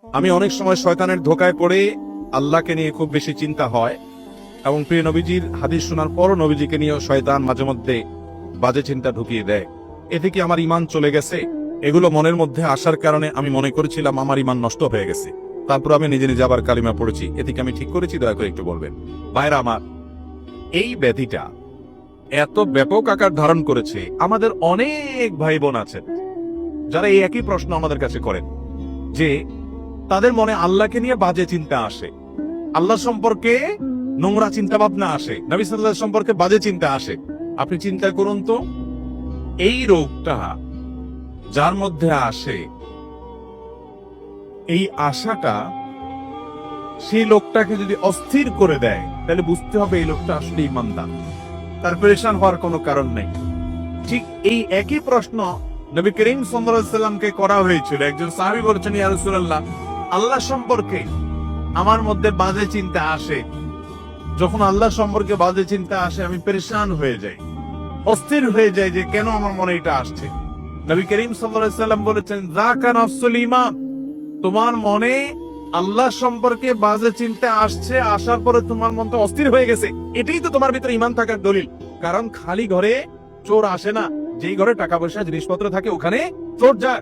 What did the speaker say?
আমি অনেক সময় শয়তানের ধোকায় পড়ে আল্লাহকে নিয়ে খুব বেশি চিন্তা হয়, এবং প্রিয় নবীজির হাদিস শোনার পরও নবীজিকে নিয়ে শয়তান মাঝে মধ্যে বাজে চিন্তা ঢুকিয়ে দেয়। এতে কি আমার ঈমান চলে গেছে? এগুলো মনের মধ্যে আসার কারণে আমি মনে করেছিলাম আমার ঈমান নষ্ট হয়ে গেছে। তারপর আমি নিজে নিজে আবার কালিমা পড়েছি। এতে কি আমি ঠিক করেছি? দয়া করে একটু বলবেন। ভাইরা আমার, এই ব্যাধিটা এত ব্যাপক আকার ধারণ করেছে, আমাদের অনেক ভাই বোন আছেন যারা এই একই প্রশ্ন আমাদের কাছে করেন, যে তাদের মনে আল্লাহকে নিয়ে বাজে চিন্তা আসে, আল্লাহ সম্পর্কে নোংরা চিন্তা ভাবনা আসে, নবী সাল্লাল্লাহু আলাইহি ওয়াসাল্লাম সম্পর্কে বাজে চিন্তা আসে। আপনি চিন্তা করুন তো, এই রোগটা যার মধ্যে আসে, এই আশাটা সেই লোকটাকে যদি অস্থির করে দেয়, তাহলে বুঝতে হবে এই লোকটা আসলে ঈমানদার, তার পেরেশান হওয়ার কোনো কারণ নেই। ঠিক এই একই প্রশ্ন নবী করিম সাল্লাল্লাহু আলাইহি ওয়াসাল্লামকে করা হয়েছিল। একজন সাহাবী বলেছেন, ইয়া রাসূলুল্লাহ, আল্লাহ সম্পর্কে আমার মধ্যে বাজে চিন্তা আসে, যখন আল্লাহ সম্পর্কে বাজে চিন্তা আসে আমি পেরেশান হয়ে যাই, অস্থির হয়ে যাই যে কেন আমার মনে এটা আসছে। নবী করিম সাল্লাল্লাহু আলাইহি ওয়াসাল্লাম বলেছেন, যাকা নাফসুল ঈমান, তোমার মনে আল্লাহ সম্পর্কে বাজে চিন্তা আসছে, আসার পরে তোমার মনটা অস্থির হয়ে গেছে, এটাই তো তোমার ভিতরে ঈমান থাকার দলিল। কারণ খালি ঘরে চোর আসে না, যেই ঘরে টাকা পয়সা জিনিসপত্র থাকে ওখানে চোর যায়।